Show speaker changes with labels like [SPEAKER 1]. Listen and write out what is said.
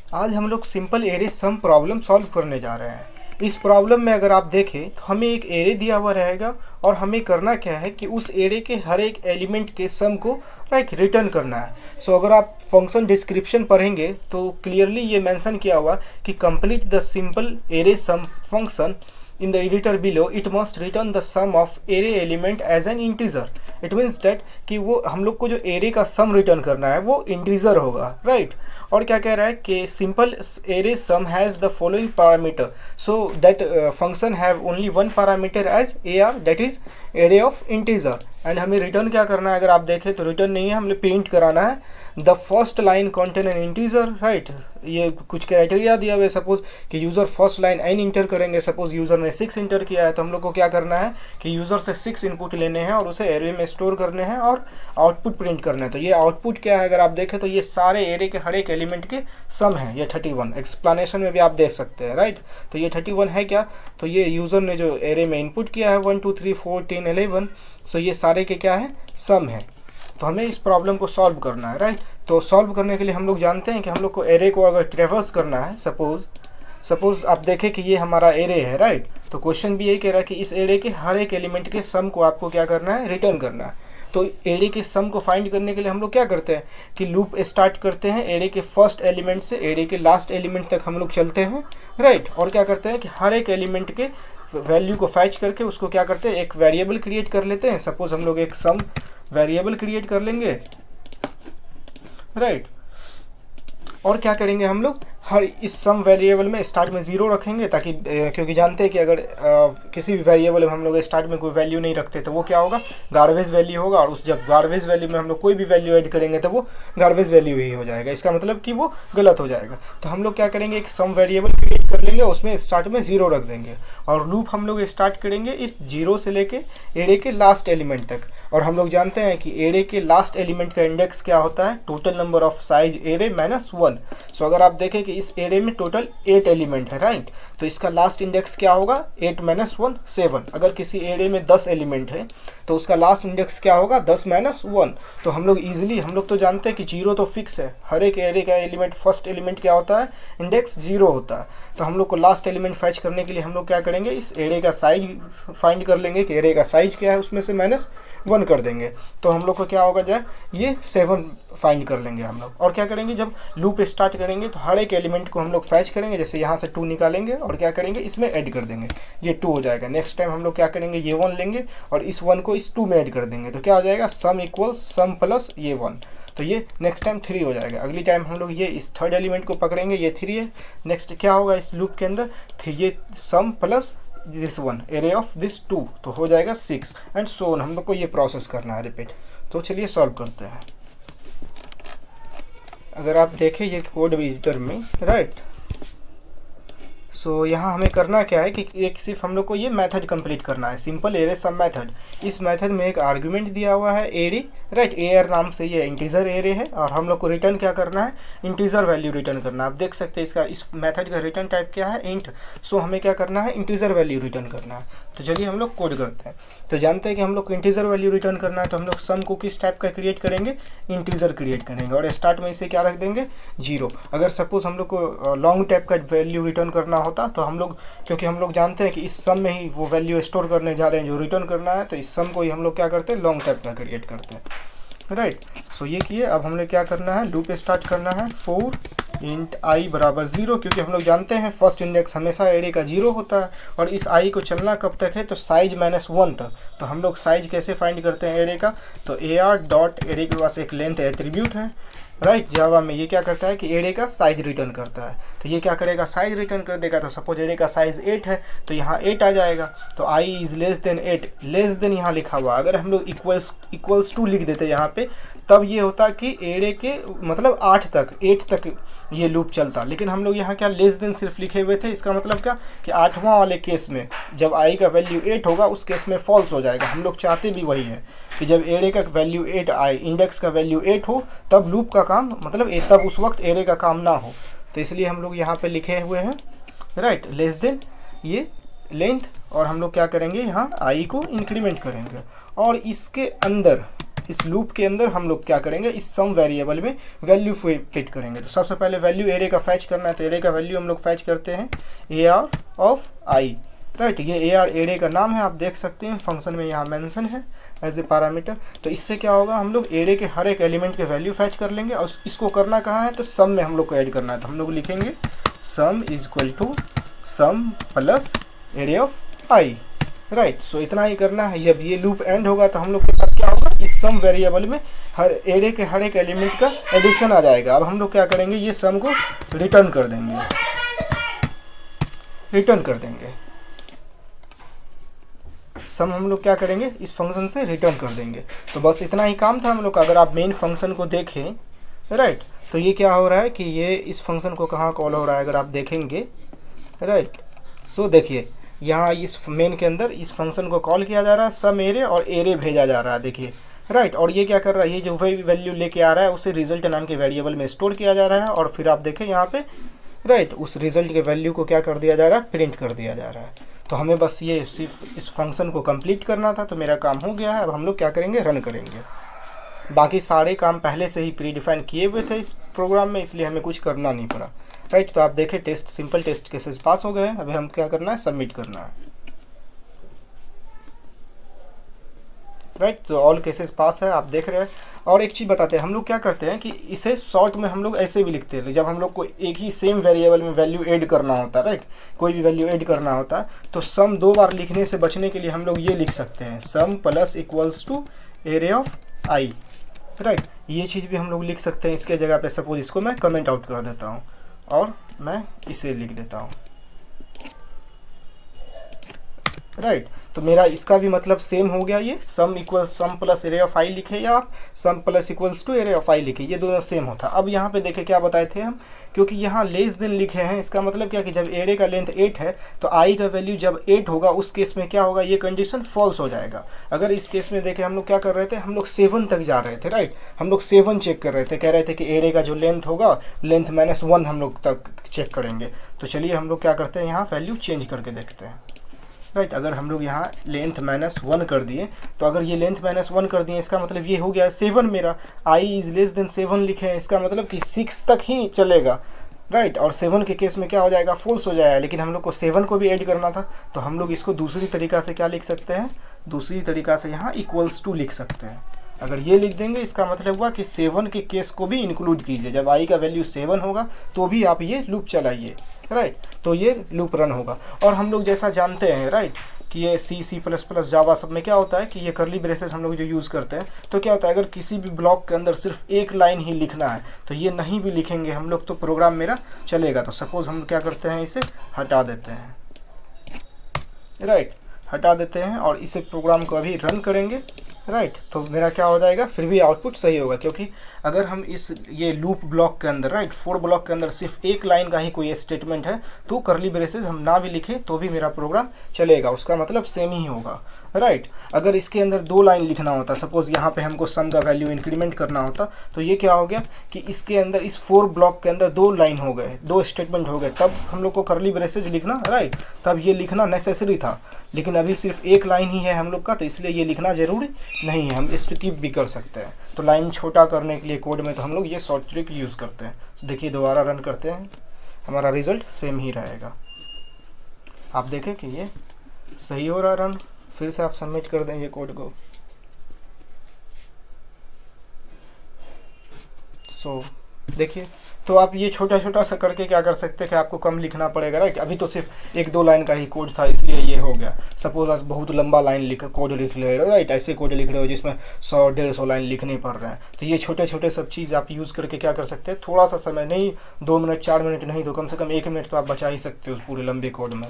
[SPEAKER 1] आज हम लोग simple array sum problem solve करने जा रहे हैं। इस प्रॉब्लम में अगर आप देखें तो हमें एक एरे दिया हुआ रहेगा और हमें करना क्या है कि उस एरे के हर एक एलिमेंट के सम को रिटर्न करना है। सो अगर आप फंक्शन डिस्क्रिप्शन पढ़ेंगे तो क्लियरली ये मेंशन किया हुआ कि complete the simple array sum function in the editor below it must return the sum of array element as an integer. It means that कि वो हम लोग को जो एरे का सम रिटर्न करना है वो इंटीजर होगा, राइट। और क्या कह रहा है कि simple array sum has the following parameter, so that function have only one parameter as a A, R that is array इंटीजर। एंड हमें रिटर्न क्या करना है, अगर आप देखें तो रिटर्न नहीं है, हमें प्रिंट कराना है the first line contain N integer, right. ये कुछ क्राइटेरिया दिया हुआ है, सपोज कि user first line n inter करेंगे, सपोज यूज़र ने 6 इंटर किया है तो हम लोग को क्या करना है कि यूज़र से 6 इनपुट लेने हैं और उसे एरे में स्टोर करने हैं और आउटपुट प्रिंट करना है। तो ये आउटपुट क्या है, अगर आप देखें तो ये सारे एरे के हर एक एलिमेंट के सम है। ये 31 एक्सप्लेनेशन में भी आप देख सकते हैं, राइट। तो ये 31 है क्या, तो ये यूज़र ने जो एरे में इनपुट किया है 1 2 3 4 10 11, सो ये सारे के क्या है, सम है। तो हमें इस प्रॉब्लम को सॉल्व करना है, राइट। तो सॉल्व करने के लिए हम लोग जानते हैं कि हम लोग को एरे को अगर ट्रेवर्स करना है, सपोज आप देखें कि ये हमारा एरे है, राइट। तो क्वेश्चन भी यही कह रहा है कि इस एरे के हर एक एलिमेंट के सम को आपको क्या करना है, रिटर्न करना है। तो एरे के सम को फाइंड करने के लिए हम लोग क्या करते हैं कि लूप स्टार्ट करते हैं, एरे के फर्स्ट एलिमेंट से एरे के लास्ट एलिमेंट तक हम लोग चलते हैं, राइट। और क्या करते हैं कि हर एक एलिमेंट के वैल्यू को फैच करके उसको क्या करते हैं, एक वेरिएबल क्रिएट कर लेते हैं। सपोज हम लोग एक सम वेरिएबल क्रिएट कर लेंगे, राइट। और क्या करेंगे हम लोग, हर इस सम वेरिएबल में स्टार्ट में 0 रखेंगे, ताकि क्योंकि जानते हैं कि अगर किसी भी वेरिएबल में हम लोग स्टार्ट में कोई वैल्यू नहीं रखते तो वो क्या होगा, गार्बेज वैल्यू होगा। और उस जब गार्बेज वैल्यू में हम लोग कोई भी वैल्यू ऐड करेंगे तो वो गार्बेज वैल्यू ही हो जाएगा, इसका मतलब कि वो गलत हो जाएगा। तो हम लोग क्या करेंगे, एक सम वेरिएबल क्रिएट कर लेंगे, उसमें स्टार्ट में 0 रख देंगे और लूप हम लोग स्टार्ट करेंगे इस 0 से लेके एरे के लास्ट एलिमेंट तक। और हम लोग जानते हैं कि एरे के लास्ट एलिमेंट का इंडेक्स क्या होता है, total number of size array -1। सो अगर आप देखें कि इस एरे में टोटल 8 एलिमेंट है, राइट। तो इसका लास्ट इंडेक्स क्या होगा, 8 - 1 7। अगर किसी एरे में 10 एलिमेंट है तो उसका लास्ट इंडेक्स क्या होगा, 10 - 1। तो हम लोग ईजिली, हम लोग तो जानते हैं कि 0 तो फिक्स है, हर एक एरे का एलिमेंट फर्स्ट एलिमेंट क्या होता है, इंडेक्स 0 होता है। तो हम लोग को लास्ट एलिमेंट फैच करने के लिए हम लोग क्या करेंगे, इस एरे का साइज फाइंड कर लेंगे कि एरे का साइज क्या है, उसमें से -1 कर देंगे। तो हम लोग को क्या होगा, जाए ये 7 फाइंड कर लेंगे हम लोग। और क्या करेंगे, जब लूप स्टार्ट करेंगे तो हर एक एलिमेंट को हम लोग फैच करेंगे, जैसे यहाँ से 2 निकालेंगे और क्या करेंगे, इसमें ऐड कर देंगे, ये 2 हो जाएगा। नेक्स्ट टाइम हम लोग क्या करेंगे, ये 1 लेंगे और इस 1 को इस 2 में ऐड कर देंगे, तो क्या हो जाएगा, सम इक्वल्स सम प्लस ये 1। तो ये नेक्स्ट टाइम 3 हो जाएगा। अगली टाइम हम लोग ये इस थर्ड एलिमेंट को पकड़ेंगे, ये 3 है। नेक्स्ट क्या होगा इस लूप के अंदर, ये sum plus this 1 array of this 2, तो हो जाएगा 6 एंड सो ऑन। हम लोग को ये प्रोसेस करना है, रिपीट। तो चलिए सॉल्व करते हैं। अगर आप देखें ये कोड एडिटर में, राइट। सो यहाँ हमें करना क्या है कि एक सिर्फ हम लोग को ये मेथड कंप्लीट करना है, सिंपल एरे सम मेथड। इस मेथड में एक आर्गुमेंट दिया हुआ है एरे, राइट। एयर नाम से ये इंटीजर एरे है और हम लोग को रिटर्न क्या करना है, इंटीजर वैल्यू रिटर्न करना है। आप देख सकते हैं इसका, इस मेथड का रिटर्न टाइप क्या है, इंट। सो हमें क्या करना है, इंटीजर वैल्यू रिटर्न करना है। तो चलिए हम लोग कोड करते हैं। तो जानते हैं कि हम लोग को इंटीजर वैल्यू रिटर्न करना है, तो हम लोग सम को किस टाइप का क्रिएट करेंगे, इंटीजर क्रिएट करेंगे और स्टार्ट में इसे क्या रख देंगे, 0। अगर सपोज हम लोग को लॉन्ग टाइप का वैल्यू रिटर्न करना होता तो हम लोग, क्योंकि हम लोग जानते हैं कि इस सम में ही वो वैल्यू स्टोर करने जा रहे हैं जो रिटर्न करना है, तो इस सम को ही हम लोग क्या करते हैं, लॉन्ग टाइप का क्रिएट करते हैं, राइट। सो ये किए। अब हमें क्या करना है, लूप स्टार्ट करना है फॉर इंट आई बराबर 0, क्योंकि हम लोग जानते हैं फर्स्ट इंडेक्स हमेशा एरे का 0 होता है और इस आई को चलना कब तक है, तो साइज -1 तक। तो हम लोग साइज कैसे फाइंड करते हैं एरे का, तो AR डॉट एरे के पास एक लेंथ एट्रीब्यूट है, राइट। जावा में ये क्या करता है कि एरे का साइज रिटर्न करता है। तो ये क्या करेगा, साइज रिटर्न कर देगा। तो सपोज एरे का साइज 8 है तो यहाँ 8 आ जाएगा। तो I is less than 8, less than यहाँ लिखा हुआ, अगर हम लोग इक्वल्स टू लिख देते यहाँ पे, तब ये होता कि एरे के मतलब 8 तक ये लूप चलता। लेकिन हम लोग यहाँ क्या लेस देन सिर्फ लिखे हुए थे, इसका मतलब क्या कि 8वां वाले केस में जब आई का वैल्यू 8 होगा उस केस में फॉल्स हो जाएगा। हम लोग चाहते भी वही है कि जब एरे का वैल्यू 8 आए, इंडेक्स का वैल्यू 8 हो, तब लूप का काम मतलब तब उस वक्त एरे का काम ना हो। तो इसलिए हम लोग यहाँ पे लिखे हुए हैं, राइट, लेस देन ये लेंथ। और हम लोग क्या करेंगे, यहाँ आई को इंक्रीमेंट करेंगे और इसके अंदर इस लूप के अंदर हम लोग क्या करेंगे, इस सम वेरिएबल में वैल्यू फिट करेंगे। तो सबसे पहले वैल्यू एरे का फैच करना है, तो एरे का वैल्यू हम लोग फैच करते हैं AR ऑफ आई, राइट। ये AR एरे का नाम है, आप देख सकते हैं फंक्शन में यहाँ मेंशन है एज ए पैरामीटर। तो इससे क्या होगा, हम लोग एरे के हर एक एलिमेंट के वैल्यू फैच कर लेंगे और इसको करना कहाँ है, तो सम में हम लोग को ऐड करना है। तो हम लोग लिखेंगे sum is equal to sum plus array of I, right. So इतना ही करना है। जब ये लूप एंड होगा तो हम लोग के पास क्या होगा, इस सम वेरिएबल में हर एरे के हर एक एलिमेंट का एडिशन आ जाएगा। अब हम लोग क्या करेंगे, ये सम को रिटर्न कर देंगे, सम हम लोग क्या करेंगे, इस फंक्शन से रिटर्न कर देंगे। तो बस इतना ही काम था हम लोग का। अगर आप मेन फंक्शन को देखें, राइट, तो ये क्या हो रहा है कि ये इस फंक्शन को कहाँ कॉल हो रहा है अगर आप देखेंगे, राइट। सो देखिए यहाँ इस मेन के अंदर इस फंक्शन को कॉल किया जा रहा है, सम एरे और एरे भेजा जा रहा है, देखिए, राइट। और ये क्या कर रहा है, ये जो वैल्यू लेके आ रहा है उसे रिजल्ट नाम के वेरिएबल में स्टोर किया जा रहा है। और फिर आप देखें यहाँ पे, राइट, उस रिजल्ट के वैल्यू को क्या कर दिया जा रहा है, प्रिंट कर दिया जा रहा है। तो हमें बस ये सिर्फ इस फंक्शन को कंप्लीट करना था, तो मेरा काम हो गया है। अब हम लोग क्या करेंगे, रन करेंगे। बाकी सारे काम पहले से ही प्री डिफाइन किए हुए थे इस प्रोग्राम में, इसलिए हमें कुछ करना नहीं पड़ा, राइट। तो आप देखें test, simple test cases pass हो गए हैं। अभी हम क्या करना है, सबमिट करना है, राइट। तो ऑल केसेस पास है, आप देख रहे हैं। और एक चीज़ बताते हैं, हम लोग क्या करते हैं कि इसे शॉर्ट में हम लोग ऐसे भी लिखते हैं। जब हम लोग को एक ही सेम वेरिएबल में वैल्यू ऐड करना होता है, राइट, कोई भी वैल्यू ऐड करना होता है, तो सम 2 बार लिखने से बचने के लिए हम लोग ये लिख सकते हैं, sum plus equals to array of I, right. ये चीज़ भी हम लोग लिख सकते हैं। इसके जगह पे सपोज इसको मैं कमेंट आउट कर देता हूँ और मैं इसे लिख देता हूँ, राइट। तो मेरा इसका भी मतलब सेम हो गया। ये sum equal sum plus array of I लिखे या आप sum plus equals to array of I लिखे, ये दोनों सेम होता। अब यहाँ पे देखे क्या बताए थे हम, क्योंकि यहाँ लेस देन लिखे हैं, इसका मतलब क्या कि जब एरे का लेंथ 8 है तो आई का वैल्यू जब 8 होगा उस केस में क्या होगा, ये कंडीशन फॉल्स हो जाएगा। अगर इस केस में देखे हम लोग क्या कर रहे थे, हम लोग 7 तक जा रहे थे, राइट। हम लोग 7 चेक कर रहे थे, कह रहे थे कि एरे का जो लेंथ होगा, लेंथ -1 हम लोग तक चेक करेंगे। तो चलिए हम लोग क्या करते हैं, यहाँ वैल्यू चेंज करके देखते हैं, राइट। अगर हम लोग यहाँ लेंथ -1 कर दिए, तो अगर ये लेंथ -1 कर दिए, इसका मतलब ये हो गया 7 मेरा, आई इज लेस देन 7 लिखे हैं, इसका मतलब कि 6 तक ही चलेगा, राइट। और 7 के केस में क्या हो जाएगा, फॉल्स हो जाएगा। लेकिन हम लोग को 7 को भी ऐड करना था, तो हम लोग इसको दूसरी तरीका से क्या लिख सकते हैं, दूसरी तरीका से यहाँ इक्वल्स टू लिख सकते हैं। अगर ये लिख देंगे, इसका मतलब हुआ कि 7 के केस को भी इंक्लूड कीजिए। जब आई का वैल्यू 7 होगा तो भी आप ये लूप चलाइए, राइट। तो ये लूप रन होगा। और हम लोग जैसा जानते हैं, राइट, कि ये C++, जावा सब में क्या होता है कि ये करली ब्रेसेस हम लोग जो यूज़ करते हैं, तो क्या होता है अगर किसी भी ब्लॉक के अंदर सिर्फ एक लाइन ही लिखना है तो ये नहीं भी लिखेंगे हम लोग तो प्रोग्राम मेरा चलेगा। तो सपोज़ हम क्या करते हैं, इसे हटा देते हैं, राइट, हटा देते हैं और इसे प्रोग्राम को अभी रन करेंगे, राइट। तो मेरा क्या हो जाएगा, फिर भी आउटपुट सही होगा। क्योंकि अगर हम इस ये लूप ब्लॉक के अंदर, राइट, फोर ब्लॉक के अंदर सिर्फ एक लाइन का ही कोई स्टेटमेंट है तो करली ब्रेसेस हम ना भी लिखें तो भी मेरा प्रोग्राम चलेगा, उसका मतलब सेम ही होगा, राइट। अगर इसके अंदर 2 लाइन लिखना होता, सपोज यहाँ पे हमको सम का वैल्यू इंक्रीमेंट करना होता, तो ये क्या हो गया कि इसके अंदर इस 4 ब्लॉक के अंदर 2 लाइन हो गए, 2 स्टेटमेंट हो गए, तब हम लोग को करली ब्रेसेस लिखना, राइट, तब ये लिखना नेसेसरी था। लेकिन अभी सिर्फ एक लाइन ही है हम लोग का, तो इसलिए ये लिखना जरूरी नहीं है, हम स्किप भी कर सकते हैं। तो लाइन छोटा करने के लिए कोड में तो हम लोग ये शॉर्ट ट्रिक यूज़ करते हैं। तो देखिए दोबारा रन करते हैं, हमारा रिजल्ट सेम ही रहेगा। आप देखें कि ये सही हो रहा है रन। फिर से आप सबमिट कर देंगे कोड को। देखिए, तो आप ये छोटा छोटा सा करके क्या कर सकते हैं कि आपको कम लिखना पड़ेगा, राइट। अभी तो सिर्फ 1-2 लाइन का ही कोड था इसलिए ये हो गया। सपोज आप बहुत लंबा लाइन कोड लिख रहे हो, राइट, ऐसे कोड लिख रहे हो जिसमें 100-150 लाइन लिखने पड़ रहे हैं, तो ये छोटे छोटे सब चीज़ आप यूज़ करके क्या कर सकते हैं, थोड़ा सा समय नहीं, 2 मिनट 4 मिनट नहीं तो कम से कम 1 मिनट तो आप बचा ही सकते हो उस पूरे लंबे कोड में।